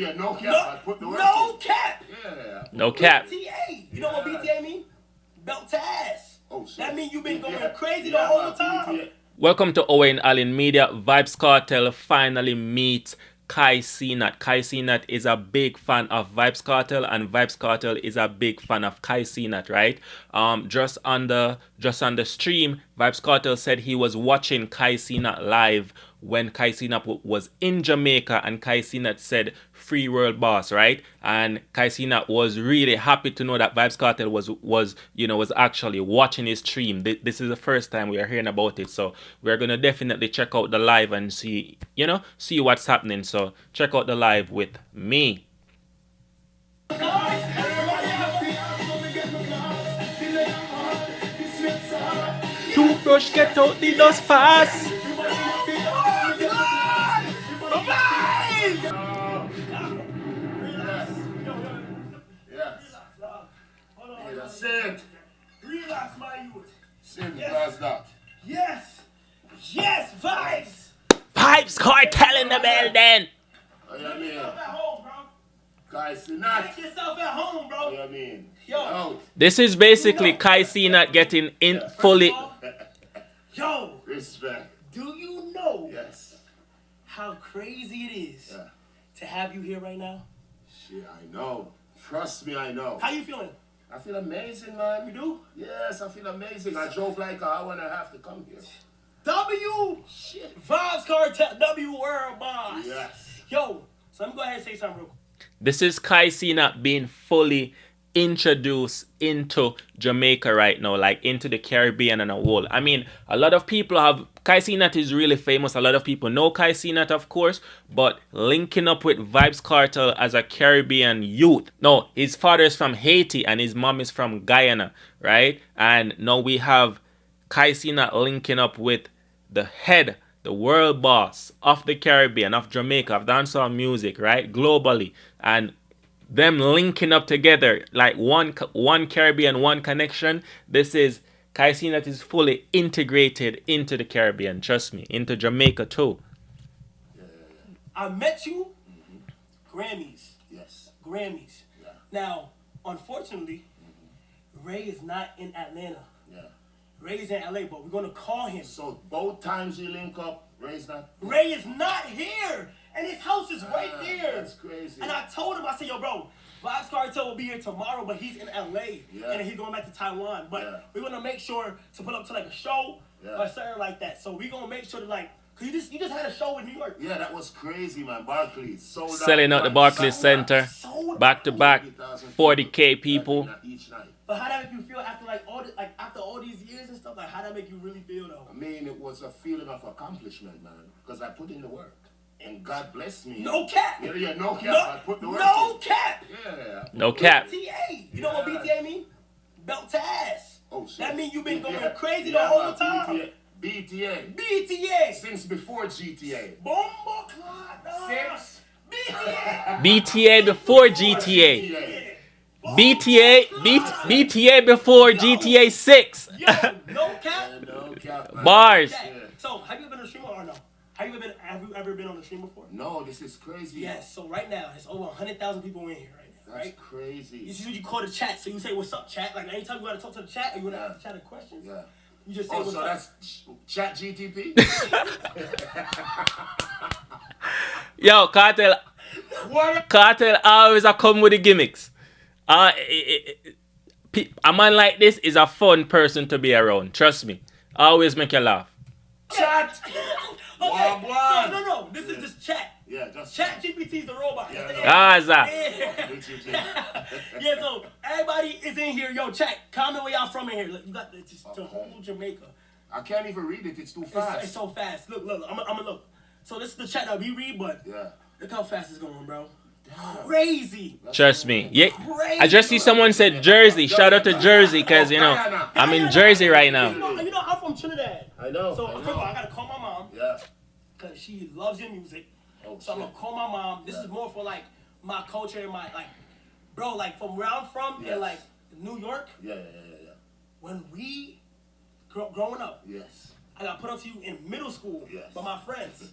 Yeah, no cap. I put the work no in. cap. Yeah. No cap. BTA. You know what BTA mean? Belt to ass. Oh, shit. That means you've been going crazy the whole time. BTA. Welcome to Owen Allen Media. Vybz Kartel finally meets Cenat. Cenat is a big fan of Vybz Kartel, and Vybz Kartel is a big fan of Cenat, right? Just on the stream, Vybz Kartel said he was watching Cenat live when Cenat was in Jamaica, and Cenat said "Free World Boss," right? And Cenat was really happy to know that Vybz Kartel was actually watching his stream. This is the first time we are hearing about it, so we're gonna definitely check out the live and see what's happening. So check out the live with me. Toothbrush, get out the dust fast. Sit. Relax, my youth. Sit because that. Yes, Vybz. Vybz Kartel in the building. What you mean? Yourself at home, bro. Cenat. Make yourself at home, bro. What you mean? Yo. This is basically Cenat getting in fully. Yo. Respect. Do you know Yes. how crazy it is to have you here right now? Shit, I know. Trust me, I know. How you feeling? I feel amazing, man. You do? Yes, I feel amazing. I drove like an hour and a half to come here. Shit. Vybz Kartel, W World Boss. Yes. Yo, so let me go ahead and say something real quick. This is Cenat being fully introduced into Jamaica right now, like into the Caribbean and a whole. I mean, a lot of people have Cenat is really famous. A lot of people know Cenat, of course, but linking up with Vybz Kartel as a Caribbean youth. No, his father is from Haiti and his mom is from Guyana, right? And now we have Cenat linking up with the head, the world boss of the Caribbean, of Jamaica, of dancehall music, right? Globally. And them linking up together like one Caribbean, one connection. This is Cenat is fully integrated into the Caribbean, trust me, into Jamaica too. I met you, Grammys. Yes. Grammys. Yeah. Now, unfortunately, Ray is not in Atlanta. Yeah. Ray is in LA, but we're gonna call him. So both times we link up, Ray's not. Ray is not here, and his house is right there. That's crazy. And I told him, I said, yo, bro, Vybz Kartel will be here tomorrow, but he's in LA, and he's going back to Taiwan. But we're gonna make sure to put up to like a show or something like that. So we're gonna make sure to like, cause you just had a show in New York. Yeah, that was crazy, man. Barclays sold out. Selling out the Barclays Center, back to back, 40K people. Each night. But how that make you feel after after all these years and stuff? Like how that make you really feel though? I mean, it was a feeling of accomplishment, man, because I put in the work. And God bless me. No cap. Yeah, no cap. I put the work no in. cap. Yeah. No cap. BTA. You know what BTA mean? Belt to ass. Oh, shit. That mean you've been going crazy the whole time. BTA. Since before GTA. Bomba clock. Six. BTA. BTA before GTA. BTA before GTA 6. Yo, no cap. No cap, man. Bars. So, have you ever been on a streamer or no? Have you ever been on a stream before? No, this is crazy. Yes. So right now, there's over 100,000 people in here right now. That's right? crazy. You see, you call the chat. So you say, "What's up, chat?" Like anytime you gotta talk to the chat, or you wanna ask the chat a question. Yeah. You just say, "What's so up?" that's chat GTP. Yo, Kartel. Kartel always a come with the gimmicks. A man like this is a fun person to be around. Trust me. Always make you laugh. Chat. Okay. One. No. This is just chat. Yeah, just Chat GPT is the robot. Gaza. Yeah, so everybody is in here. Yo, chat. Comment where y'all from in here. Look, you got the whole Jamaica. I can't even read it. It's too fast. It's so fast. Look. I'm gonna look. So this is the chat that we read, but look how fast it's going, bro. Crazy. Trust me. Yeah. Crazy. I just see someone said Jersey. Shout out to Jersey, cause I'm in Jersey right now. You know I'm from Trinidad. I know. So first of all, I gotta call my mom. Yeah. Cause she loves your music. Oh, so I'm gonna call my mom. This is more for like my culture and my bro, like from where I'm from in like New York. Yeah. When we growing up. Yes. I got put up to you in middle school by my friends.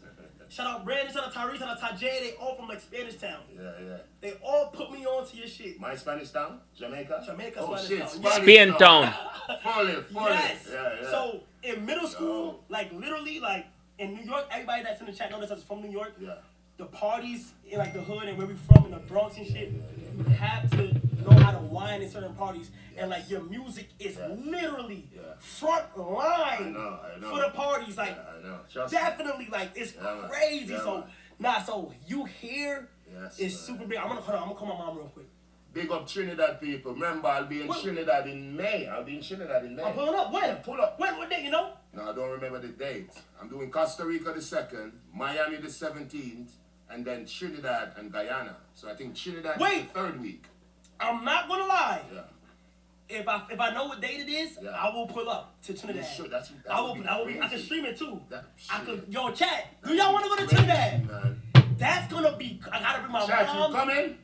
Shout out Brandon, shout out Tyrese, shout out Tajay. They all from like Spanish Town. Yeah. They all put me on to your shit. My Spanish Town? Jamaica? Jamaica, oh, Spanish shit, Town. Spanish Spain Town. Fully. Yes. Yeah. So in middle school, like literally, like in New York, everybody that's in the chat knows that's from New York. Yeah. The parties in like the hood and where we from in the Bronx and shit, you have to know how to whine in certain parties, and like your music is literally front line I know. for the parties. Like I know. definitely, like it's crazy. Yeah, So you here is super big. I'm gonna call my mom real quick. Big up Trinidad people. Remember, I'll be in Trinidad in May. I'm pulling up. When? Pull up. When? What day? You know? No, I don't remember the date. I'm doing Costa Rica the 2nd, Miami the 17th, and then Trinidad and Guyana. So I think Trinidad is the 3rd week. I'm not gonna lie. Yeah. If I know what date it is, I will pull up to Trinidad. I can stream it too. Yo, chat. Do y'all want to go to Trinidad? Man. That's gonna be. I gotta bring my Chat, mom. you coming?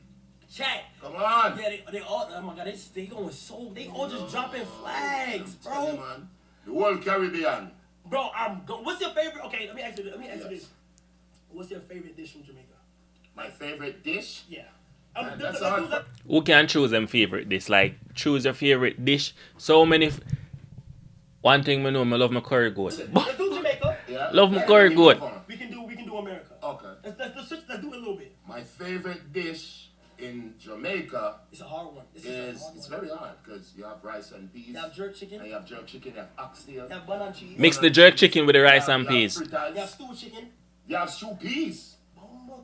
Chat. Come on. Yeah, they all. Oh my God, they going so. They all just dropping flags, bro. You, man. The whole Caribbean. Bro, what's your favorite? Okay, let me ask you this. What's your favorite dish from Jamaica? My favorite dish? Yeah. That's hard. Who can choose them favorite dish? Like, choose your favorite dish. So many. One thing I know, I love my curry goat. Let's do Jamaica. Yeah. Love my curry goat. We can do America. Okay. Let's do it a little bit. My favorite dish in Jamaica It's a hard one. it's very hard because you have rice and peas. You have jerk chicken. And you have jerk chicken, you have oxtail. You have bun and cheese. Mix the jerk chicken with the rice and peas. You have stewed chicken. You have stew peas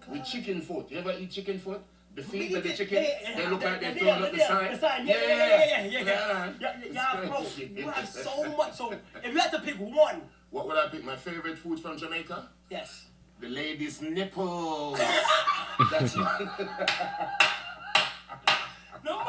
with chicken foot. You ever eat chicken foot? The feet of the chicken, they look like they're throwing up the side. Yeah, bro, you have so much. So if you had to pick one. What would I pick? My favorite food from Jamaica? Yes. The lady's nipples. That's one. No,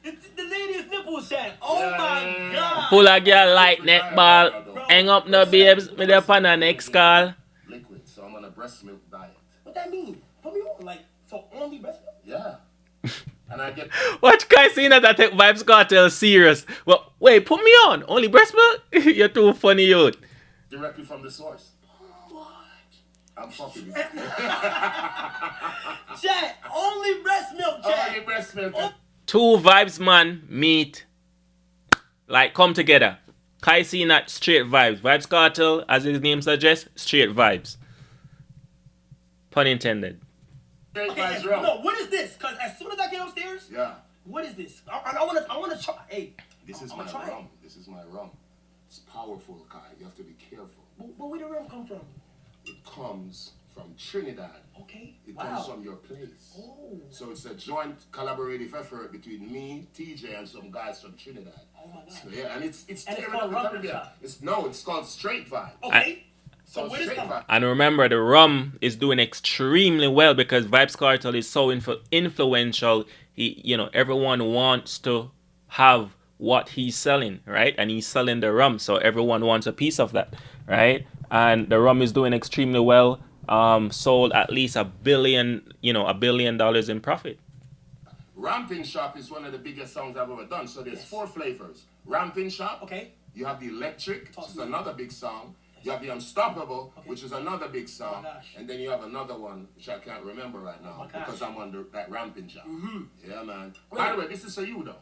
the lady's nipples, chat. Oh my God. Full of girl like netball. Hang up no babes with the pan and next call. Liquid, so I'm on a breast milk diet. What that mean? Put me on, like, so only breast milk? Yeah. And I get... What guy saying that I take Vybz Kartel serious? Well, wait, put me on. Only breast milk? You're too funny, yo. Directly from the source. What? I'm fucking with Chat, only breast milk, chat. Only breast milk. Two vibes man meet. Like, come together. Kai Cenat, straight vibes. Vybz Kartel, as his name suggests, straight vibes. Pun intended. Okay, no, what is this? Because as soon as I get upstairs, what is this? I want to try. Hey, this is my rum. This is my rum. It's powerful, Kai. You have to be careful. But where did the rum come from? It comes from Trinidad. Okay. It comes from your place. Oh. So it's a joint collaborative effort between me, TJ, and some guys from Trinidad. Oh my God. So, yeah, and it's called rum shop. It's called Straight Vibe. Okay. So where is it coming? And remember, the rum is doing extremely well because Vybz Kartel is so influential. Everyone wants to have what he's selling, right? And he's selling the rum, so everyone wants a piece of that, right? And the rum is doing extremely well. Sold at least $1 billion in profit. Ramping Shop is one of the biggest songs I've ever done. So there's 4 flavors. Ramping Shop. Okay. You have the Electric, which is another big song. You have the Unstoppable, which is another big song. And then you have another one, which I can't remember right now because I'm on that Ramping Shop. Yeah, man. By the way, this is for you, though.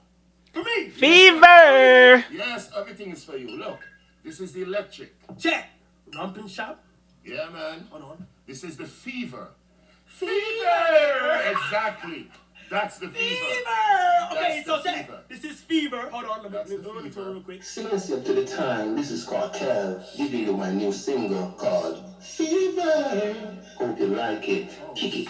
For me. Fever. Yes, everything is for you. Look, this is the Electric. Check. Ramping Shop. Yeah, man. Hold on. This is the Fever. Fever! Exactly. That's the Fever. Okay, so check. This is Fever. Hold on, let me turn real quick. Since up to the time, this is Kartel giving you my new single called Fever. Hope you like it. Kick it.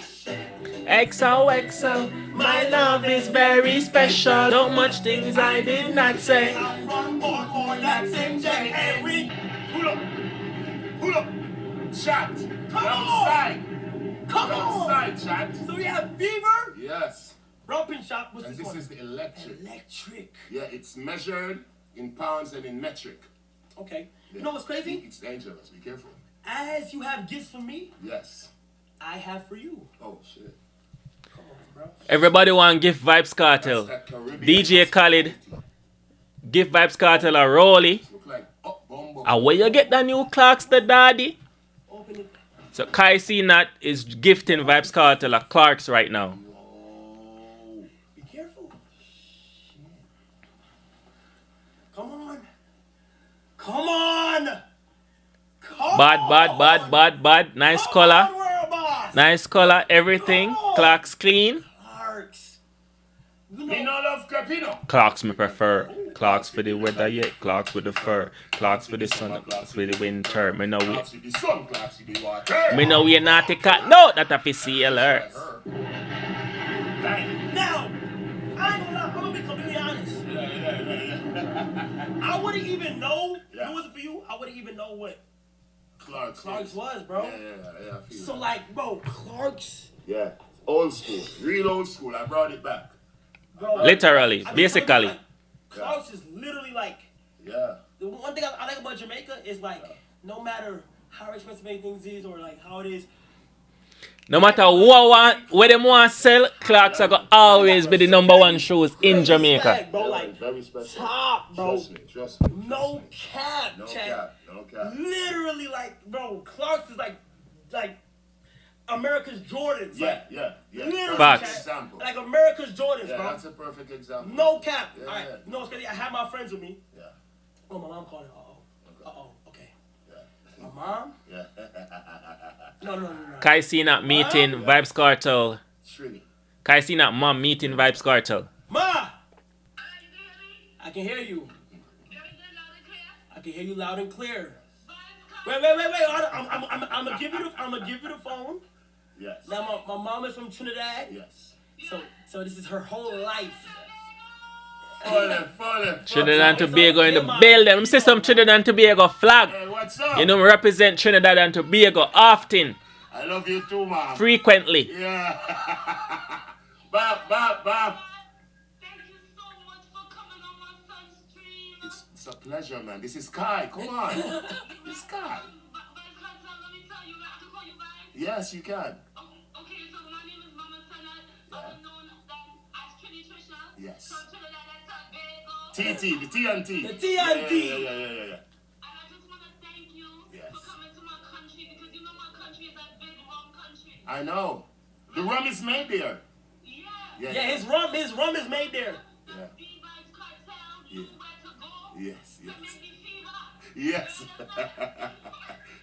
XOXO, my love is very special. So much things I did not say. Run more, that's MJ. And we. Hold up. Chat. Come on. Come on. Outside, chat. So we have Fever. Yes. Ramping Shop. What's and this this one? is the Electric. Electric. Yeah, it's measured in pounds and in metric. Okay. Yeah. You know what's crazy? It's dangerous. Be careful. As you have gifts for me, yes, I have for you. Oh shit. Come on, bro. Everybody want to give Vybz Kartel. DJ Khaled. Give Vybz Kartel a rollie. Look like And where you get the new clocks, the daddy? Open it. So Kai Cenat is gifting Vybz Kartel a Clarks right now. Whoa. Be careful. Come on. Come on. Come Bad. Nice color. Nice color. Everything. Clarks clean. Clarks. Me no love Crepino. Clarks me prefer. Clarks for the weather, yeah. Clarks with the fur. Clarks for the sun. Clarks for the winter. Me know we. Clarks with the sun. Clarks with the water. Me know we naughty cat. No, that a PC alert. Now, I ain't gonna lie. I'm gonna be completely honest. I wouldn't even know. If it wasn't for you, I wouldn't even know what Clarks was, bro. Yeah. So like, bro, Clarks. Yeah, old school, real old school. I brought it back. Bro, Literally, basically. Like, Clarks is literally like. Yeah. The one thing I like about Jamaica is like, no matter how expensive things is or like how it is. No matter what them want sell, Clarks are gonna always be the #1 shoes in Jamaica. Respect, bro, like very special. top, bro. Trust me. No cap, No chat. cap. Literally, like, bro, Clarks is like America's Jordans. Yeah. Literally, Facts. chat. Like America's Jordans, Yeah, bro. that's a perfect example. No cap. Yeah, All right, yeah. no, it's crazy. I have my friends with me. Yeah. Oh, my mom called it. Okay. Yeah. My mom? Yeah. No. Kai Cenat meeting Vybz Kartel. Trini. Kai Cenat mom meeting Vybz Kartel. Ma! I can hear you. I can hear you loud and clear. Wait. I'm gonna give you the phone. Yes. Now my mom is from Trinidad. Yes. So this is her whole life. Falling. Trinidad and Tobago in the building. Let me see some Trinidad and Tobago flag. Hey, what's up? You know, me represent Trinidad and Tobago often. I love you too, man. Frequently. Yeah. Bob. Thank you so much for coming on my son's stream. It's a pleasure, man. This is Kai. Come on. This is Kai. But let me tell you, I can call you Vybz? Yes, you can. Okay, so my name is Mama Cenat, also known as Trini Trisha. Yes. From Trinidad and Tobago. TT, the TNT. The TNT. Yeah. And I just want to thank you Yes. for coming to my country because you know my country is a big rum country. I know. The rum is made there. Yeah. Yeah, his rum is made there. Yeah. Vybz Kartel, you where to go. Yes. To bring me fever. Yes.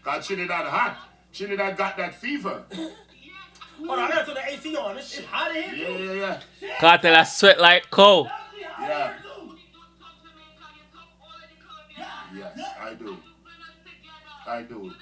Cause Trinidad hot. Trinidad got that fever. Hold on, I gotta turn the AC on. It's hot in here, too. Yeah. Kartel a sweat like cow. Yeah. Yes, I do.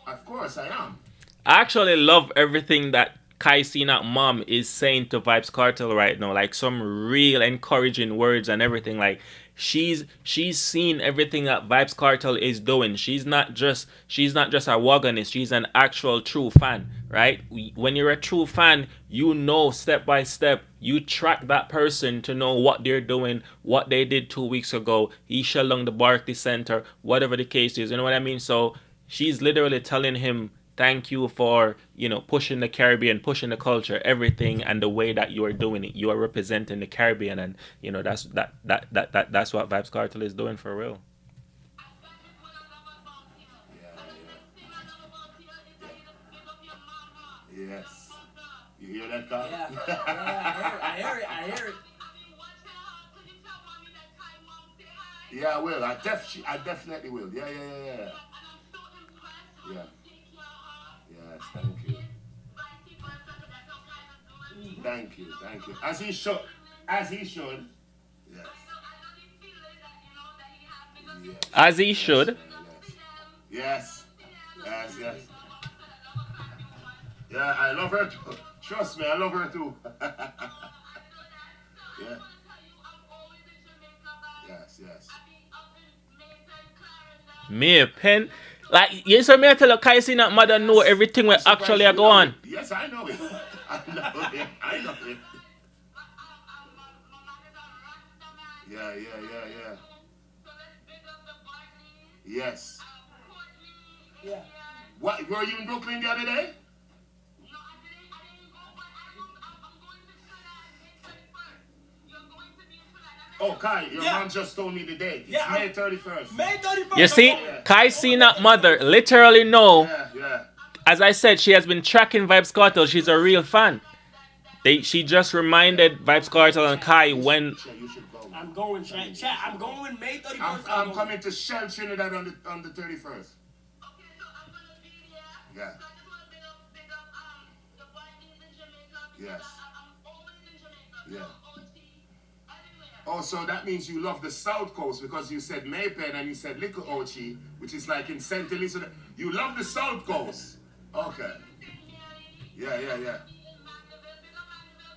Of course I am. I actually love everything that Kai Cenat mom is saying to Vybz Kartel right now. Like some real encouraging words and everything. Like she's seen everything that Vybz Kartel is doing. She's not just a wagonist. She's an actual true fan, right? When you're a true fan, you know step by step. You track that person to know what they're doing, what they did 2 weeks ago. Isha along the Barclays Center, whatever the case is. You know what I mean? So she's literally telling him, thank you for, pushing the Caribbean, pushing the culture, everything, and the way that you are doing it. You are representing the Caribbean, and that's what Vybz Kartel is doing for real. Yes. You hear that, Carl? Yeah, I hear it. Yeah, I will. I definitely will. Yeah. Yeah. Yes, thank you. Thank you. As he should. Yes. As he should. Yes. Yeah, I love her too. Trust me, I love her too. Yeah. Yes. Me a pen. Like, you saw me tell you, Kai Cenat mother know everything what actually go on. Yes, I know it. I know it. Yeah. Yes. Yeah. What, were you in Brooklyn the other day? Oh, Kai, your mom just told me the date. It's May 31st. May 31st. You see, Kai Cenat mother literally know. Yeah. As I said, she has been tracking Vybz Kartel. She's a real fan. She just reminded Vybz Kartel and Kai when. I'm going, chat. I'm going May 31st. I'm coming to Shell Trinidad on the 31st. Okay, so I'm gonna be there. Yeah. So I just want to big up the parties in Jamaica. Yes. I'm always in Jamaica. Yeah. OT, everywhere. Oh, so that means you love the South Coast because you said Maypen and you said Little Ochi, which is like in St. Elisa. You love the South Coast. Okay. Yeah.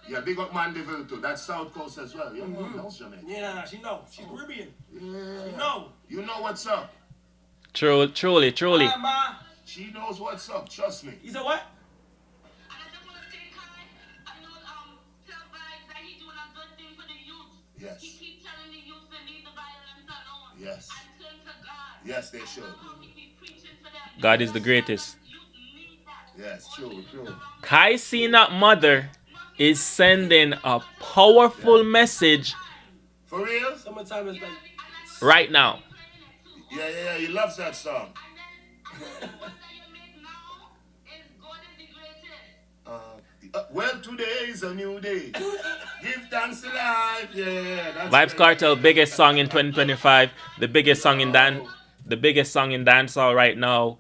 Yeah, big up Mandeville too. That's South Coast as well. Your mom knows Jamaica. Yeah, she know. She's Caribbean. Yeah. She know. You know what's up. Truly. Hi, Ma. She knows what's up. Trust me. You said what? And I just want to say, Kai, I know tell Vybz that he's doing a good thing for the youth. Yes. He keeps telling the youth to leave the violence alone. Yes. And turn to God. Yes, they should. He be preaching for them. God is the greatest. Youth need that. Yes, true. Kai Cenat mother is sending a powerful message For real? Summertime is like. right now. Yeah. He loves that song. Well, today is a new day. Give thanks to life. Yeah. That's Vybz Kartel biggest song in 2025, the biggest song in dancehall right now.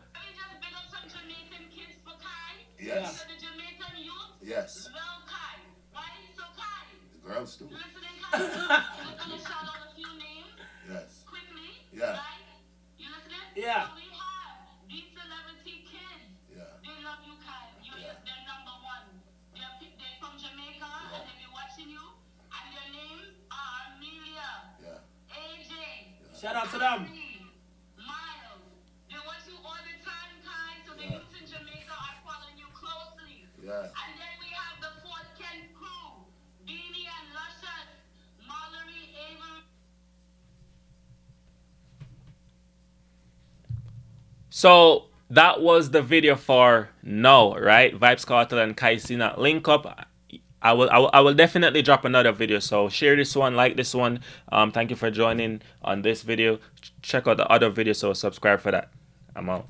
Yes. Yes. The girls too. Yes. Yeah. Yeah. These celebrity kids, they love you, Kai. They're number one. They're from Jamaica, and they be watching you. And their names are Amelia, AJ, Shout out to them. Miles. They watch you all the time, Kai. So the youth in Jamaica are following you closely. Yeah. And then we have the Fort Kent crew, Beanie and Luscious, Mallory, Avery. So that was the video for now, right? Vybz Kartel and Kai Cenat link up. I will definitely drop another video. So share this one, like this one. Thank you for joining on this video. Check out the other video. So subscribe for that. I'm out.